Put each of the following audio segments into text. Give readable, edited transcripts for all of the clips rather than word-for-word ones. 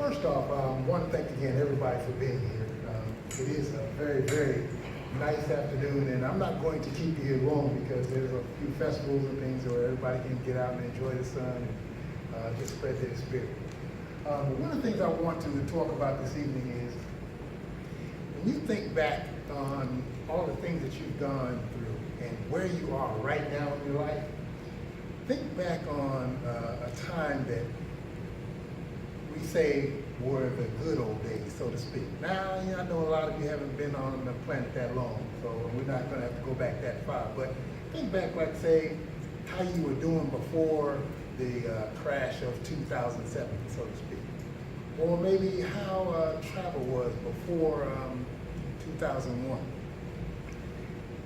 First off, I want to thank again everybody for being here. It is a very, very nice afternoon, and I'm not going to keep you here long because there's a few festivals and things where everybody can get out and enjoy the sun and just spread their spirit. One of the things I want to talk about this evening is when you think back on all the things that you've gone through and where you are right now in your life, think back on a time that we say were the good old days, so to speak. Now, I know a lot of you haven't been on the planet that long, so we're not going to have to go back that far. But think back, like, say, how you were doing before the crash of 2007, so to speak. Or maybe how travel was before 2001.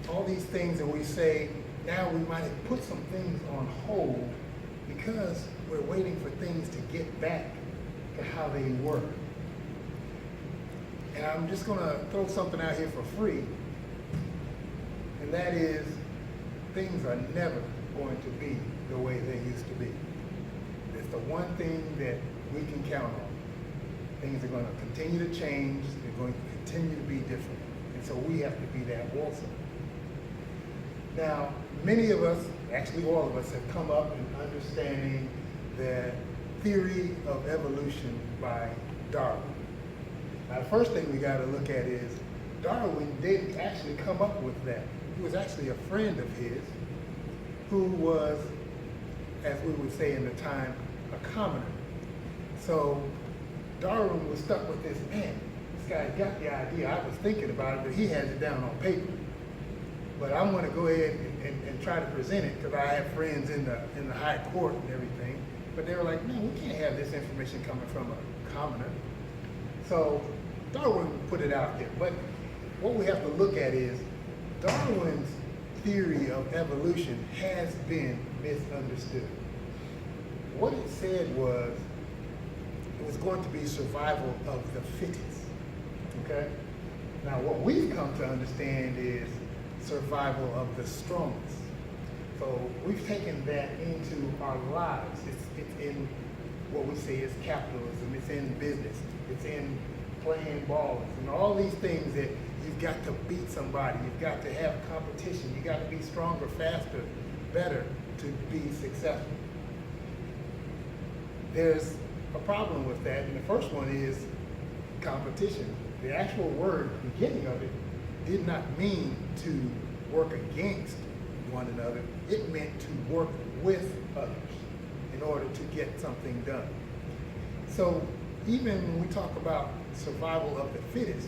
All these things that we say, now we might have put some things on hold because we're waiting for things to get back to how they were. And I'm just going to throw something out here for free, and that is things are never going to be the way they used to be. It's the one thing that we can count on. Things are going to continue to change, they're going to continue to be different, and so we have to be that also. Now, many of us, actually all of us, have come up in understanding the theory of evolution by Darwin. Now, the first thing we got to look at is Darwin didn't actually come up with that. He was actually a friend of his who was, as we would say in the time, a commoner. So Darwin was stuck with this, man, this guy got the idea. I was thinking about it, but he has it down on paper. But I'm going to go ahead and try to present it because I have friends in the high court and everything. But they were like, no, we can't have this information coming from a commoner. So Darwin put it out there. But what we have to look at is Darwin's theory of evolution has been misunderstood. What it said was it was going to be survival of the fittest. Okay? Now what we've come to understand is survival of the strongest. So we've taken that into our lives. It's in what we say is capitalism. It's in business. It's in playing balls and all these things that you've got to beat somebody. You've got to have competition. You got to be stronger, faster, better to be successful. There's a problem with that, and the first one is competition. The actual word, beginning of it, did not mean to work against one another. It meant to work with others in order to get something done. So even when we talk about survival of the fittest,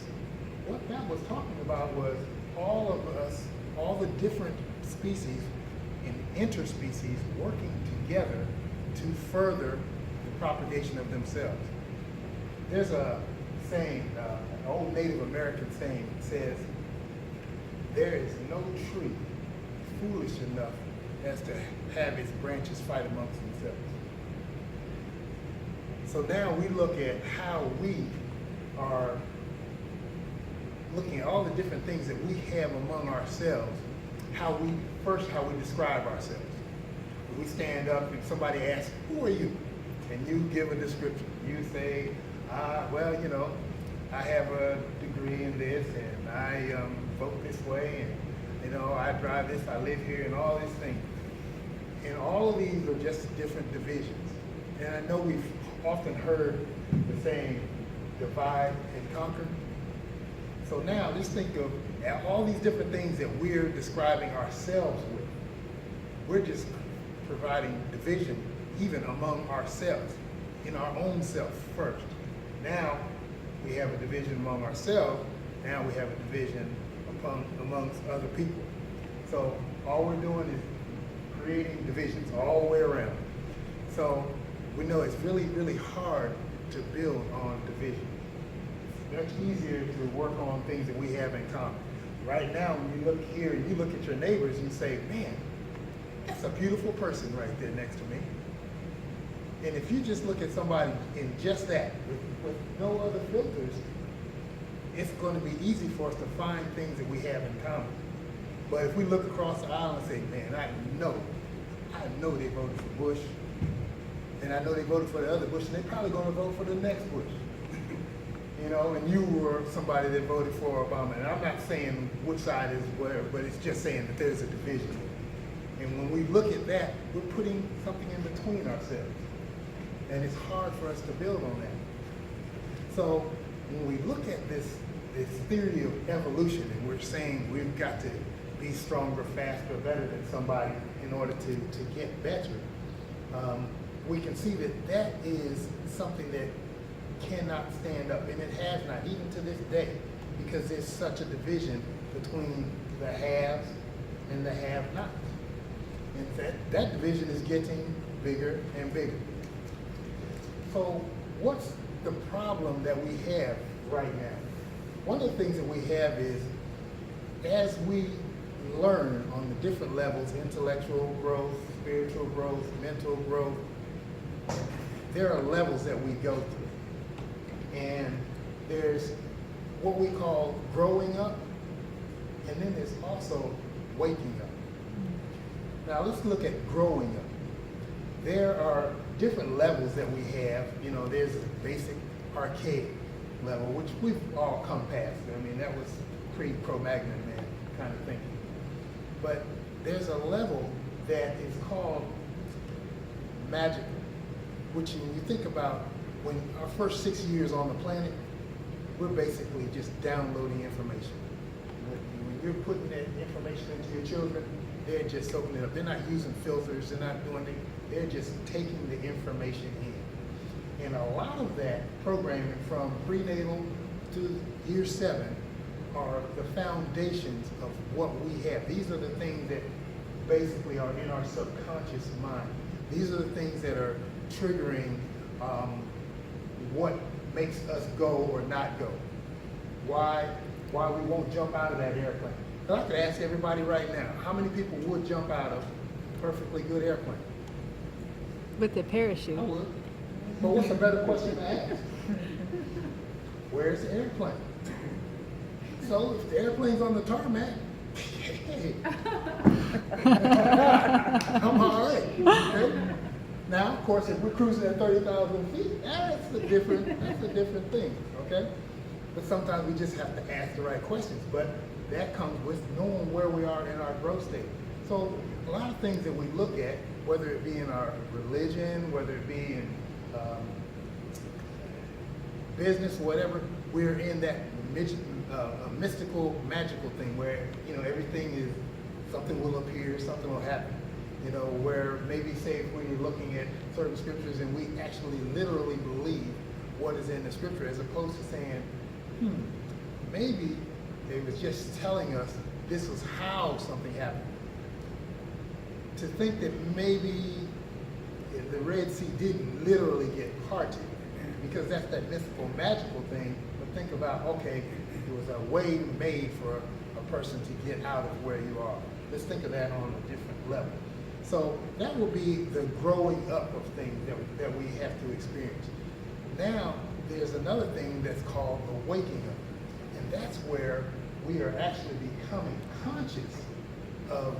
what that was talking about was all of us, all the different species and interspecies working together to further the propagation of themselves. There's a saying, an old Native American saying, that says, there is no tree foolish enough as to have its branches fight amongst themselves. So now we look at how we are looking at all the different things that we have among ourselves, how we describe ourselves. When we stand up and somebody asks, who are you? And you give a description. You say, well, I have a degree in this, and I vote this way, and I drive this, I live here, and all these things. And all of these are just different divisions. And I know we've often heard the saying, divide and conquer. So now just think of all these different things that we're describing ourselves with. We're just providing division even among ourselves, in our own self first. Now we have a division among ourselves. Now we have a division amongst other people. So all we're doing is creating divisions all the way around. So we know it's really, really hard to build on division. It's much easier to work on things that we have in common. Right now, when you look here and you look at your neighbors and you say, man, that's a beautiful person right there next to me. And if you just look at somebody in just that, with no other filters, it's going to be easy for us to find things that we have in common. But if we look across the aisle and say, man, I know they voted for Bush, and and I know they voted for the other Bush, and they're probably going to vote for the next Bush. And you were somebody that voted for Obama. And I'm not saying which side is whatever, but it's just saying that there's a division. And when we look at that, we're putting something in between ourselves. And it's hard for us to build on that. So when we look at this theory of evolution, and we're saying we've got to be stronger, faster, better than somebody in order to get better, we can see that that is something that cannot stand up, and it has not, even to this day, because there's such a division between the haves and the have-nots. And that division is getting bigger and bigger. So what's the problem that we have right now? One of the things that we have is, as we learn on the different levels, intellectual growth, spiritual growth, mental growth, there are levels that we go through. And there's what we call growing up, and then there's also waking up. Now let's look at growing up. There are different levels that we have. There's a basic archaic level, which we've all come past. I mean, that was pre-Cro-Magnon man kind of thinking. But there's a level that is called magical, which when you think about, when our first 6 years on the planet, we're basically just downloading information. When you're putting that information into your children, they're just soaking it up. They're not using filters, they're not doing anything. They're just taking the information in. And a lot of that programming from prenatal to year 7 are the foundations of what we have. These are the things that basically are in our subconscious mind. These are the things that are triggering what makes us go or not go. Why we won't jump out of that airplane. So I could ask everybody right now, how many people would jump out of a perfectly good airplane? With the parachute. I would. But what's a better question to ask? Where's the airplane? So if the airplane's on the tarmac, hey, I'm all right. Okay? Now, of course, if we're cruising at 30,000 feet, that's a different thing, okay? But sometimes we just have to ask the right questions. But that comes with knowing where we are in our growth state. So a lot of things that we look at, whether it be in our religion, whether it be in business, whatever, we're in that mystical, magical thing where, everything is, something will appear, something will happen. Where maybe say if we're looking at certain scriptures and we actually literally believe what is in the scripture, as opposed to saying, maybe they was just telling us this was how something happened. To think that maybe the Red Sea didn't literally get parted, because that's that mystical, magical thing. But think about, okay, it was a way made for a person to get out of where you are. Let's think of that on a different level. So that will be the growing up of things that we have to experience. Now, there's another thing that's called the waking up. And that's where we are actually becoming conscious of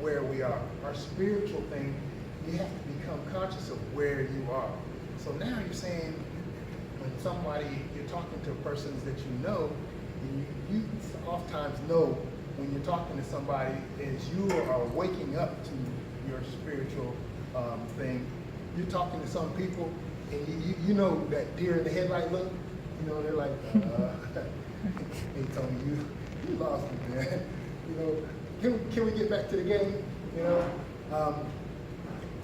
where we are. Our spiritual thing, you have to become conscious of where you are. So now you're saying, when you're talking to persons that you know, and you oftentimes know when you're talking to somebody, as you are waking up to your spiritual thing, you're talking to some people, and you know that deer in the headlight look. They're like, hey Tony, you lost me, man. Can we get back to the game?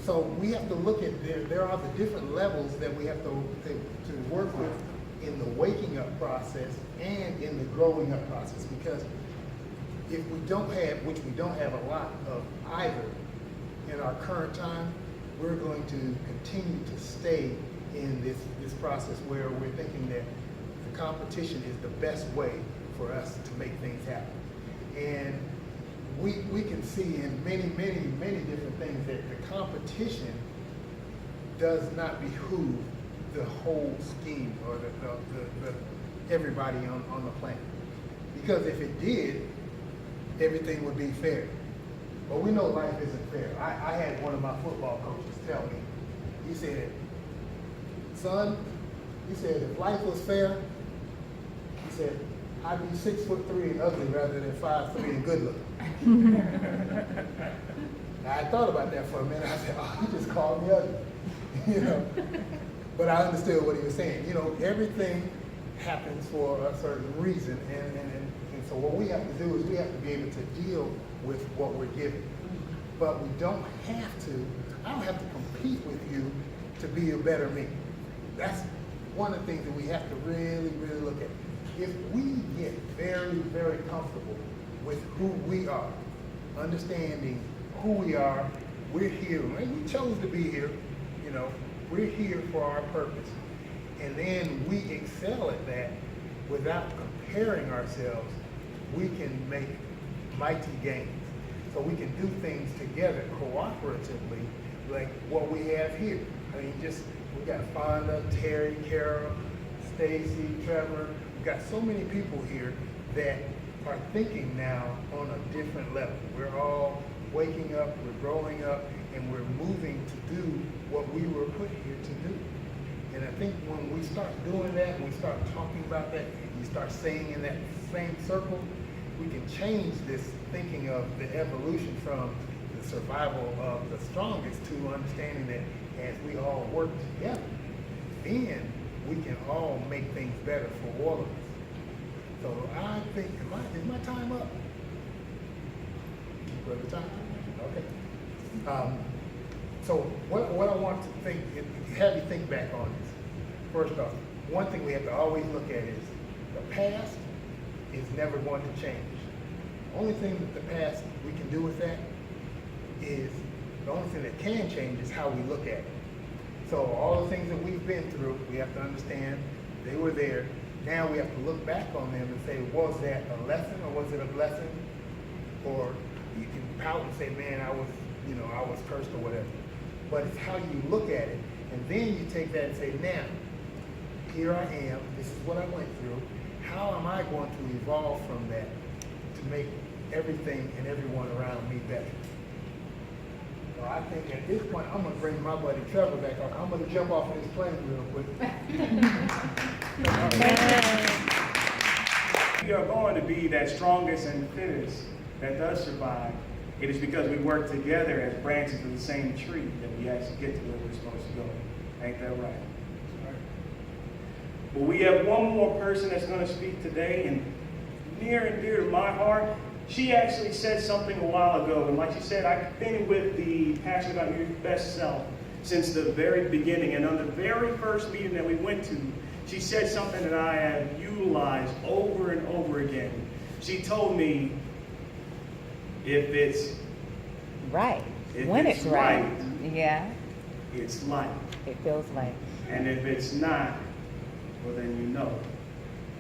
So we have to look at there are the different levels that we have to work with in the waking up process and in the growing up process, because if we don't have, which we don't have a lot of either in our current time, we're going to continue to stay in this process where we're thinking that the competition is the best way for us to make things happen. And we can see in many different things that the competition does not behoove the whole scheme or the everybody on the planet. Because if it did, everything would be fair. But we know life isn't fair. I had one of my football coaches tell me, He said, son, he said, if life was fair, he said, I'd be 6'3" and ugly rather than 5'3" and good looking. I thought about that for a minute. I said, oh, he just called me ugly. You know, but I understood what he was saying. You know, everything happens for a certain reason, and so what we have to do is we have to be able to deal with what we're given. But we don't have to, I don't have to compete with you to be a better me. That's one of the things that we have to really, really look at. If we get very, very comfortable with who we are, understanding who we are, we're here, right? We chose to be here, you know, we're here for our purpose. And then we excel at that without comparing ourselves, we can make mighty gains. So we can do things together cooperatively, like what we have here. I mean, we got Fonda, Terry, Carol, Stacy, Trevor. We've got so many people here that are thinking now on a different level. We're all waking up, we're growing up, and we're moving to do what we were put here to do. And I think when we start doing that, when we start talking about that, you start saying in that same circle, we can change this thinking of the evolution from the survival of the strongest to understanding that as we all work together, then we can all make things better for all of us. So I think, is my time up? Brother time? Okay. So what I want to have you think back on is, first off, one thing we have to always look at is the past is never going to change. The only thing that the past we can do with that is, the only thing that can change is how we look at it. So all the things that we've been through, we have to understand they were there. Now we have to look back on them and say, was that a lesson or was it a blessing? Or you can pout and say, man, I was cursed or whatever. But it's how you look at it. And then you take that and say, now, here I am, this is what I went through. How am I going to evolve from that to make everything and everyone around me better? So I think at this point, I'm going to bring my buddy Trevor back up. I'm going to jump off of this plane real quick. We are going to be that strongest and fittest that does survive. It is because we work together as branches of the same tree that we actually get to where we're supposed to go. Ain't that right? Well, we have one more person that's going to speak today, and near and dear to my heart, she actually said something a while ago, and like she said, I've been with the Passion About Your Best Self since the very beginning, and on the very first meeting that we went to, she said something that I have utilized over and over again. She told me, if it's right, if when it's it's right, yeah, it's light. it feels like. And if it's not, well then you know.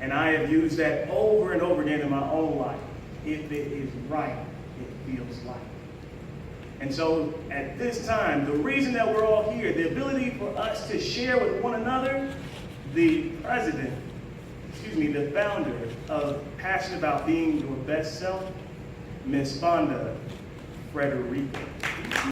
And I have used that over and over again in my own life. If it is right, it feels like. And so at this time, the reason that we're all here, the ability for us to share with one another, the founder of Passion About Being Your Best Self, Miss Fonda Frederica.